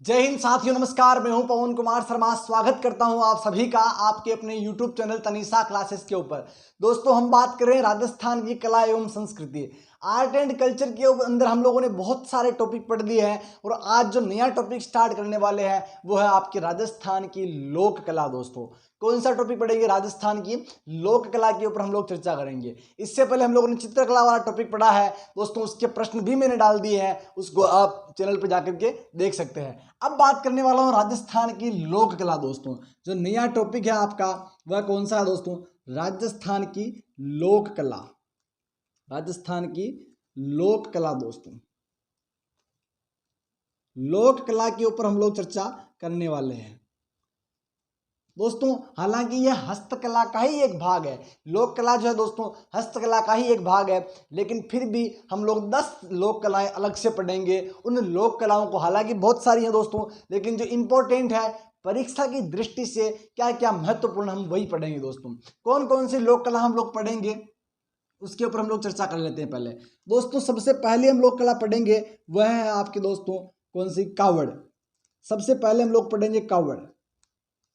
जय हिंद साथियों, नमस्कार। मैं हूं पवन कुमार शर्मा। स्वागत करता हूं आप सभी का आपके अपने YouTube चैनल तनीषा क्लासेस के ऊपर। दोस्तों, हम बात कर रहे हैं राजस्थान की कला एवं संस्कृति, आर्ट एंड कल्चर के अंदर हम लोगों ने बहुत सारे टॉपिक पढ़ लिए हैं और आज जो नया टॉपिक स्टार्ट करने वाले हैं वो है आपके राजस्थान की लोक कला। दोस्तों, कौन सा टॉपिक पढ़ेंगे? राजस्थान की लोक कला के ऊपर हम लोग चर्चा करेंगे। इससे पहले हम लोगों ने चित्रकला वाला टॉपिक पढ़ा है दोस्तों, उसके प्रश्न भी मैंने डाल दिए हैं, उसको आप चैनल पर जाकर के देख सकते हैं। अब बात करने वाला हूं राजस्थान की लोक कला। दोस्तों, जो नया टॉपिक है आपका वह कौन सा है दोस्तों? राजस्थान की लोक कला। राजस्थान की लोक कला। दोस्तों, लोक कला के ऊपर हम लोग चर्चा करने वाले हैं। दोस्तों, हालांकि यह हस्तकला का ही एक भाग है। लोक कला जो है दोस्तों हस्तकला का ही एक भाग है, लेकिन फिर भी हम लोग 10 लोक कलाएं अलग से पढ़ेंगे। उन लोक कलाओं को, हालांकि बहुत सारी हैं दोस्तों, लेकिन जो इंपॉर्टेंट है परीक्षा की दृष्टि से क्या क्या महत्वपूर्ण, हम वही पढ़ेंगे। दोस्तों, कौन कौन सी लोक कला हम लोग पढ़ेंगे उसके ऊपर हम लोग चर्चा कर लेते हैं। पहले दोस्तों, सबसे पहले हम लोग कला पढ़ेंगे वह है आपके दोस्तों कौन सी? कावड़। सबसे पहले हम लोग पढ़ेंगे कावड़,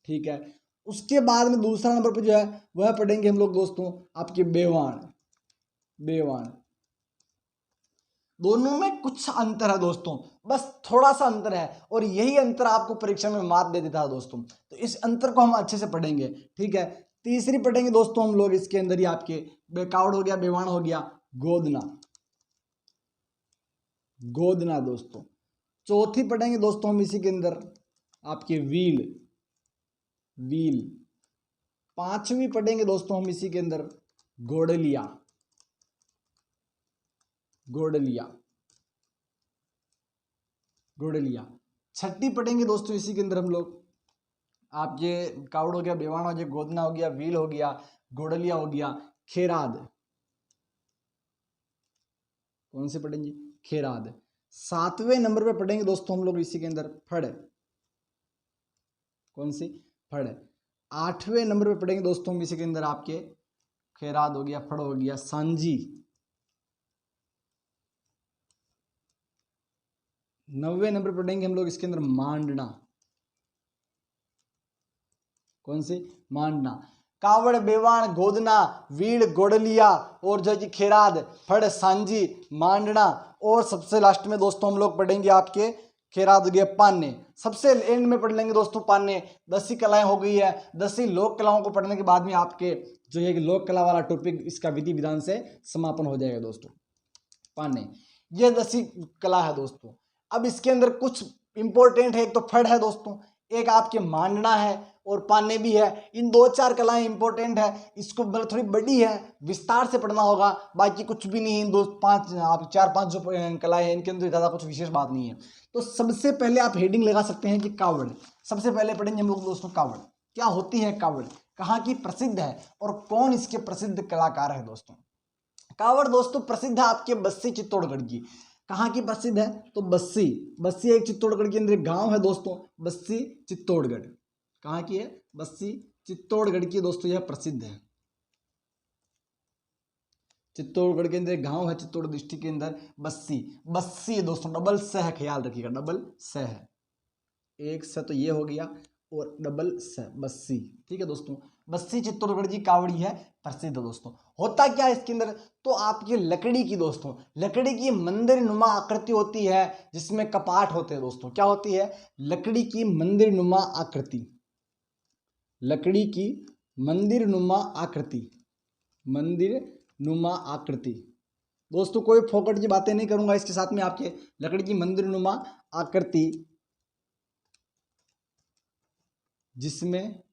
ठीक है। उसके बाद में दूसरा नंबर पर जो है वह पढ़ेंगे हम लोग दोस्तों आपके बेवाण। बेवाण, दोनों में कुछ अंतर है दोस्तों, बस थोड़ा सा अंतर है, और यही अंतर आपको परीक्षा में मार्क दे देता है दोस्तों। तो इस अंतर को हम अच्छे से पढ़ेंगे, ठीक है। तीसरी पढ़ेंगे दोस्तों हम लोग इसके अंदर ही आपके बेकावड़ हो गया, बेवाण हो गया, गोदना। गोदना दोस्तों। चौथी पढ़ेंगे दोस्तों हम इसी के अंदर आपके वील। वील। पांचवी पढ़ेंगे दोस्तों हम इसी के अंदर गोडलिया। गोडलिया। गोडलिया। छठी पढ़ेंगे दोस्तों इसी के अंदर हम लोग आपके कावड़ हो गया, बेवाण हो गया, गोदना हो गया, वील हो गया, गोडलिया हो गया, खेराद। कौन से पढ़ेंगे? खेराद। सातवें नंबर पे पढ़ेंगे दोस्तों हम लोग इसी के अंदर फड़। कौन सी? फड़। आठवें नंबर पे पढ़ेंगे दोस्तों हम इसी के अंदर आपके खेराद हो गया, फड़ हो गया, सांझी। नौवें नंबर पर पढ़ेंगे हम लोग इसके अंदर मांडना। कौन सी? मांडना। कावड़, बेवाण, गोदना, वीड़, गोडलिया और जो जी खेराद, फड़, सांझी, मांडना, और सबसे लास्ट में दोस्तों हम लोग पढ़ेंगे आपके खेराद हो गया, पान्ने। सबसे एंड में पढ़ लेंगे दोस्तों पान्ने। 10 ही कलाएं हो गई है। 10 ही लोक कलाओं को पढ़ने के बाद में आपके जो ये लोक कला वाला टॉपिक इसका विधि विधान से समापन हो जाएगा दोस्तों। पान्ने, ये 10 ही कला है दोस्तों। अब इसके अंदर कुछ इंपॉर्टेंट है, एक तो फड़ है दोस्तों, एक आपके मांडना है और पान्ने भी है। इन 2-4 कलाएं इंपॉर्टेंट है, इसको थोड़ी बड़ी है, विस्तार से पढ़ना होगा। बाकी कुछ भी नहीं, इन 2-5 आप 4-5 जो कलाएं हैं इनके अंदर ज़्यादा कुछ विशेष बात नहीं है। तो सबसे पहले आप हेडिंग लगा सकते हैं कि कावड़। सबसे पहले पढ़ेंगे हम लोग दोस्तों कावड़। क्या होती है कावड़, कहाँ की प्रसिद्ध है और कौन इसके प्रसिद्ध कलाकार है? दोस्तों, कावड़ दोस्तों प्रसिद्ध है आपके बस्सी चित्तौड़गढ़ की। कहाँ की प्रसिद्ध है? तो बस्सी। बस्सी एक चित्तौड़गढ़ के अंदर एक गांव है दोस्तों, बस्सी चित्तौड़गढ़। कहाँ की है? बस्सी चित्तौड़गढ़ की दोस्तों, यह प्रसिद्ध है। चित्तौड़गढ़ के अंदर एक गांव है चित्तौड़ डिस्ट्रिक्ट के अंदर, बस्सी। बस्सी दोस्तों, डबल स है, ख्याल रखिएगा, डबल स है। एक स तो ये हो गया और डबल स, बस्सी, ठीक है दोस्तों। बस्सी चित्तौड़गढ़ की कावड़ी है प्रसिद्ध दोस्तों। होता क्या है इसके अंदर? तो आपकी लकड़ी की दोस्तों, लकड़ी की मंदिर नुमा आकृति होती है जिसमें कपाट होते हैं दोस्तों। क्या होती है? लकड़ी की मंदिर नुमा आकृति। लकड़ी की मंदिर नुमा आकृति। मंदिर नुमा आकृति दोस्तों, कोई फोकट की बातें नहीं करूंगा इसके साथ में। आपके लकड़ी की मंदिर नुमा आकृति जिसमें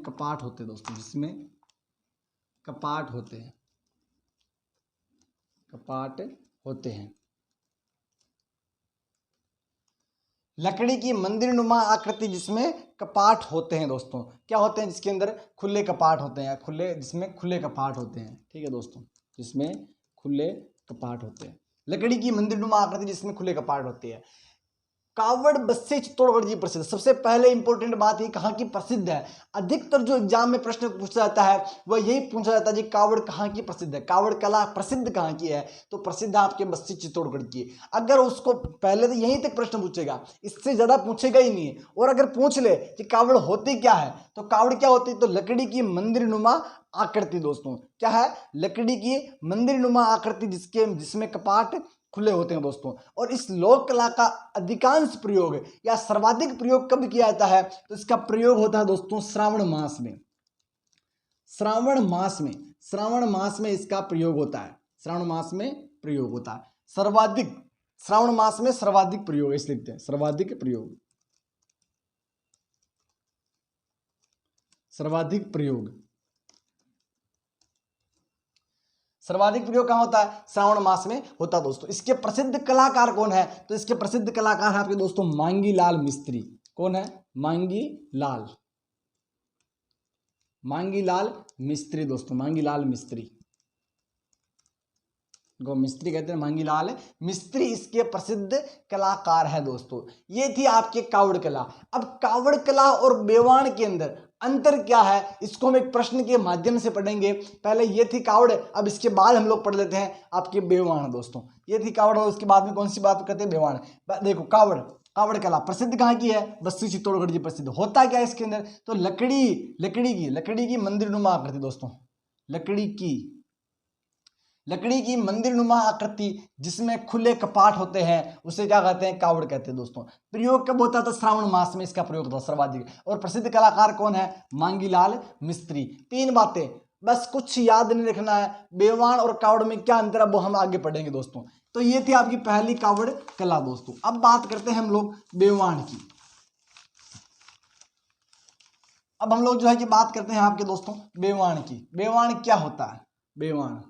कपाट होते हैं दोस्तों, जिसमें कपाट होते हैं। कपाट होते हैं। लकड़ी की मंदिर नुमा आकृति जिसमें कपाट होते हैं दोस्तों। क्या होते हैं? जिसके अंदर खुले कपाट होते हैं, खुले, जिसमें खुले कपाट होते हैं, ठीक है दोस्तों, जिसमें खुले कपाट होते हैं। लकड़ी की मंदिर नुमा आकृति जिसमें खुले कपाट होते हैं। कावड़ बस्सी चित्तौड़गढ़ जी प्रसिद्ध। सबसे पहले इंपॉर्टेंट बात ये कहाँ की प्रसिद्ध है। अधिकतर जो एग्जाम में प्रश्न पूछा जाता है वह यही पूछा जाता है जी कावड़ कहाँ की प्रसिद्ध है, कावड़ कला प्रसिद्ध कहाँ की है, तो प्रसिद्ध आपके बस्सी चित्तौड़गढ़ की। अगर उसको पहले तो यहीं तक प्रश्न पूछेगा, इससे ज्यादा पूछेगा ही नहीं है। और अगर पूछ ले कि कावड़ होती क्या है, तो कावड़ क्या होती है, तो लकड़ी की मंदिर नुमा आकृति दोस्तों। क्या है, लकड़ी की मंदिर नुमा आकृति जिसमें कपाट खुले होते हैं दोस्तों। और इस लोक कला का अधिकांश प्रयोग या सर्वाधिक प्रयोग कब किया जाता है, तो इसका प्रयोग होता है दोस्तों श्रावण मास में। श्रावण मास में इसका प्रयोग होता है, श्रावण मास में प्रयोग होता है सर्वाधिक, श्रावण मास में सर्वाधिक प्रयोग, इसलिए लिखते हैं सर्वाधिक प्रयोग, सर्वाधिक प्रयोग। सर्वाधिक प्रयोग कहां होता है, श्रावण मास में होता है दोस्तों। इसके प्रसिद्ध कलाकार कौन है, तो इसके प्रसिद्ध कलाकार है आपके दोस्तों मांगी लाल मिस्त्री। कौन है, मांगी लाल मिस्त्री दोस्तों, मांगी लाल मिस्त्री को मिस्त्री कहते हैं, मांगी लाल मिस्त्री इसके प्रसिद्ध कलाकार है दोस्तों। ये थी आपके कावड़ कला। अब कावड़ कला और बेवाण के अंदर अंतर क्या है, इसको हम एक प्रश्न के माध्यम से पढ़ेंगे। पहले ये थी कावड़, अब इसके बाद हम लोग पढ़ लेते हैं आपके बेवाण दोस्तों। ये थी कावड़ और उसके बाद में कौन सी बात करते हैं, बेवाण। देखो कावड़ कला प्रसिद्ध कहाँ की है, बस्सी चित्तौड़गढ़ जी प्रसिद्ध। होता क्या है इसके अंदर, तो लकड़ी की मंदिर नुमा आकृति दोस्तों, लकड़ी की मंदिर नुमा आकृति जिसमें खुले कपाट होते हैं, उसे क्या कहते हैं, कावड़ कहते हैं दोस्तों। प्रयोग कब होता था, श्रावण मास में इसका प्रयोग होता सर्वाधिक। और प्रसिद्ध कलाकार कौन है, मांगीलाल मिस्त्री। तीन बातें बस, कुछ याद नहीं रखना है। बेवाण और कावड़ में क्या अंतर है वो हम आगे पढ़ेंगे दोस्तों। तो ये थी आपकी पहली कावड़ कला दोस्तों। अब बात करते हैं हम लोग बेवाण की। अब हम लोग जो है कि बात करते हैं आपके दोस्तों बेवाण की। बेवाण क्या होता है, बेवाण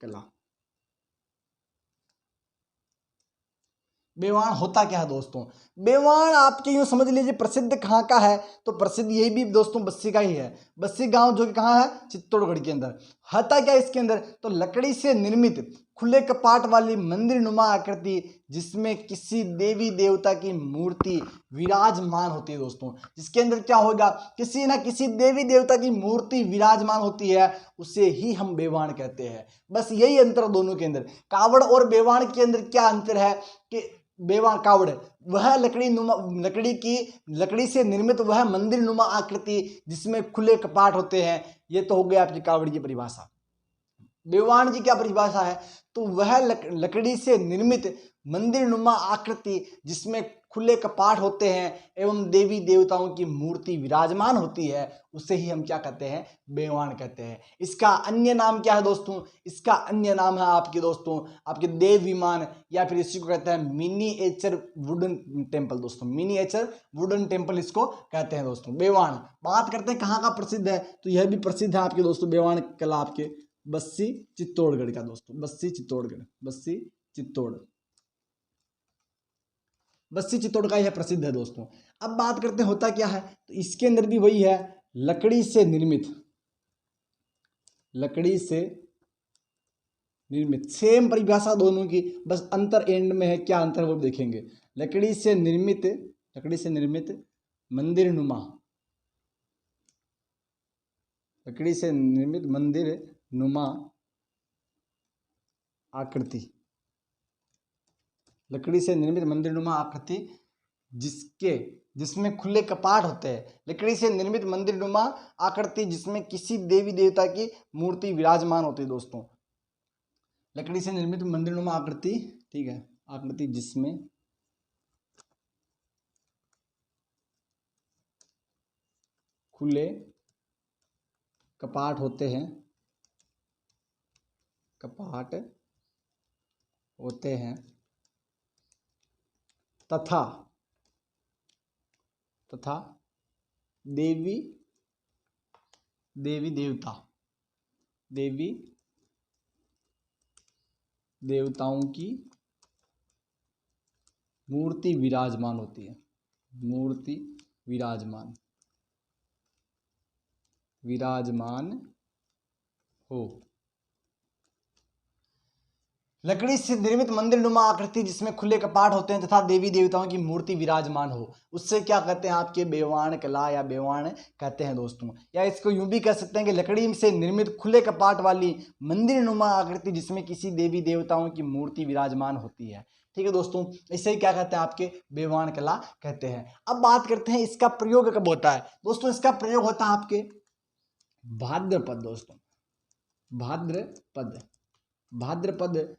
कला। बेवाण होता क्या है दोस्तों, बेवाण आपके यूं समझ लीजिए प्रसिद्ध कहाँ का है, तो प्रसिद्ध यही भी दोस्तों बस्सी का ही है। बस्सी गांव जो कि कहाँ है, चित्तौड़गढ़ के अंदर। होता क्या इसके अंदर, तो लकड़ी से निर्मित खुले कपाट वाली मंदिर नुमा आकृति जिसमें किसी देवी देवता की मूर्ति विराजमान होती है दोस्तों। जिसके अंदर क्या होगा, किसी ना किसी देवी देवता की मूर्ति विराजमान होती है, उसे ही हम बेवाण कहते हैं। बस यही अंतर दोनों के अंदर। कावड़ और बेवाण के अंदर क्या अंतर है कि बेवाण कावड़ वह लकड़ी से निर्मित वह मंदिर नुमा आकृति जिसमें खुले कपाट होते हैं। ये तो हो गया आपकी कावड़ की परिभाषा। बेवाण जी क्या परिभाषा है, तो वह लकड़ी से निर्मित मंदिर नुमा आकृति जिसमें खुले कपाट होते हैं एवं देवी देवताओं की मूर्ति विराजमान होती है, उसे ही हम क्या कहते हैं, बेवाण कहते हैं। इसका अन्य नाम क्या है दोस्तों, इसका अन्य नाम है आपके दोस्तों आपके देव विमान, या फिर इसी को कहते हैं मिनिएचर वुडन टेम्पल दोस्तों। मिनिएचर वुडन टेम्पल इसको कहते हैं दोस्तों। बेवाण बात करते हैं कहाँ का प्रसिद्ध है, तो यह भी प्रसिद्ध है आपके दोस्तों बेवाण कला आपके बस्सी चित्तौड़गढ़ का दोस्तों। बस्सी चित्तौड़ का यह प्रसिद्ध है दोस्तों। अब बात करते हैं होता क्या है, तो इसके अंदर भी वही है, लकड़ी से निर्मित सेम परिभाषा दोनों की, बस अंतर एंड में है। क्या अंतर वो देखेंगे। लकड़ी से निर्मित मंदिर नुमा आकृति, लकड़ी से निर्मित मंदिर नुमा आकृति जिसमें खुले कपाट होते हैं। लकड़ी से निर्मित मंदिर नुमा आकृति जिसमें किसी देवी देवता की मूर्ति विराजमान होती है दोस्तों। लकड़ी से निर्मित मंदिर नुमा आकृति, ठीक है, आकृति जिसमें खुले कपाट होते हैं तथा देवी देवताओं की मूर्ति विराजमान होती है। विराजमान हो, लकड़ी से निर्मित मंदिर नुमा आकृति जिसमें खुले कपाट होते हैं तथा देवी देवताओं की मूर्ति विराजमान हो, उससे क्या कहते हैं आपके बेवाण कला या बेवाण कहते हैं दोस्तों। या इसको यूं भी कह सकते हैं कि लकड़ी से निर्मित खुले कपाट वाली मंदिर नुमा आकृति जिसमें किसी देवी देवताओं की मूर्ति विराजमान होती है। ठीक है दोस्तों, इसे ही क्या कहते हैं आपके बेवाण कला कहते हैं। अब बात करते हैं इसका प्रयोग कब होता है दोस्तों। इसका प्रयोग होता है आपके भाद्रपद दोस्तों, भाद्रपद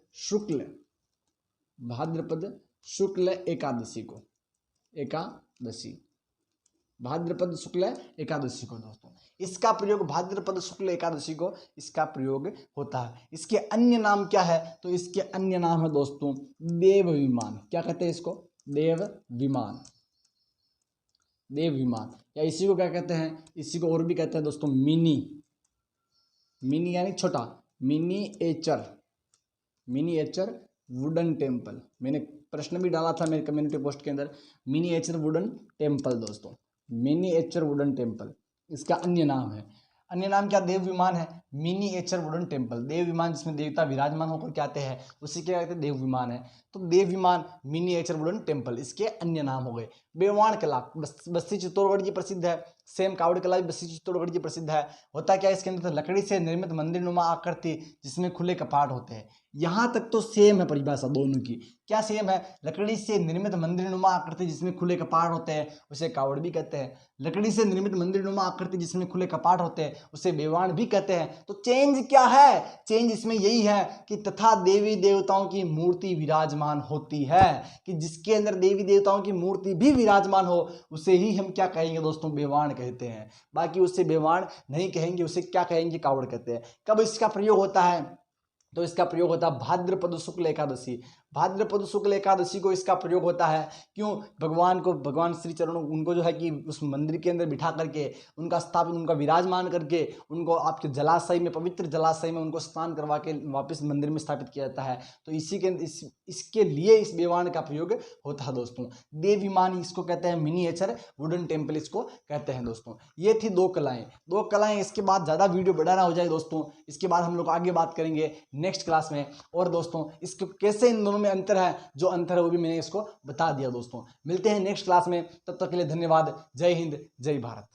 शुक्ल एकादशी को, भाद्रपद शुक्ल एकादशी को दोस्तों इसका प्रयोग, भाद्रपद शुक्ल एकादशी को इसका प्रयोग होता है। इसके अन्य नाम क्या है तो इसके अन्य नाम है दोस्तों देव विमान। क्या कहते हैं इसको? देव विमान या इसी को क्या कहते हैं, इसी को और भी कहते हैं दोस्तों मिनी यानी छोटा, मिनीएचर वुडन टेम्पल। मैंने प्रश्न भी डाला था मेरे कम्युनिटी पोस्ट के अंदर, मिनीएचर वुडन टेम्पल दोस्तों, मिनीएचर वुडन टेम्पल इसका अन्य नाम है। अन्य नाम क्या? देव विमान है, मिनीएचर वुडन टेम्पल। देव विमान जिसमें देवता विराजमान होकर क्या आते हैं उसी के कहते हैं देव विमान है। तो देव विमान, मिनीएचर वुडन टेम्पल इसके अन्य नाम हो गए। बेवाण कला बस्ती चित्तौड़गढ़ की प्रसिद्ध है। सेम कावड़ कला भी बस्ती चित्तौड़गढ़ की प्रसिद्ध है। होता क्या है इसके अंदर? लकड़ी से निर्मित मंदिर नुमा आकृति जिसमें खुले कपाट होते हैं। यहाँ तक तो सेम है परिभाषा दोनों की। क्या सेम है? लकड़ी से निर्मित मंदिर नुमा आकृति जिसमें खुले कपाट होते हैं उसे कावड़ भी कहते हैं। लकड़ी से निर्मित मंदिर नुमा आकृति जिसमें खुले कपाट होते हैं उसे बेवाण भी कहते हैं। तो चेंज क्या है? चेंज इसमें यही है कि तथा देवी देवताओं की मूर्ति विराजमान होती है, कि जिसके अंदर देवी देवताओं की मूर्ति भी विराजमान हो उसे ही हम क्या कहेंगे दोस्तों? बेवाण कहते हैं। बाकी उससे बेवाण नहीं कहेंगे, उसे क्या कहेंगे? कावड़ कहते हैं। कब इसका प्रयोग होता है तो इसका प्रयोग होता है भाद्रपद शुक्ल एकादशी। भाद्रपद शुक्ल एकादशी को इसका प्रयोग होता है। क्यों? भगवान श्री चरणों उनको जो है कि उस मंदिर के अंदर बिठा करके उनका स्थापन, उनका विराजमान करके उनको आपके जलाशय में, पवित्र जलाशय में उनको स्नान करवा के वापस मंदिर में स्थापित किया जाता है। तो इसके लिए इस बेवाण का प्रयोग होता है दोस्तों। देव विमान इसको कहते हैं, मिनीएचर वुडन टेम्पल इसको कहते हैं दोस्तों। ये थी दो कलाएं। इसके बाद ज़्यादा वीडियो बड़ा ना हो जाए दोस्तों, इसके बाद हम लोग आगे बात करेंगे नेक्स्ट क्लास में। और दोस्तों इसको कैसे इन दोनों में अंतर है, जो अंतर है वो भी मैंने इसको बता दिया दोस्तों। मिलते हैं नेक्स्ट क्लास में, तब तक के लिए धन्यवाद। जय हिंद, जय भारत।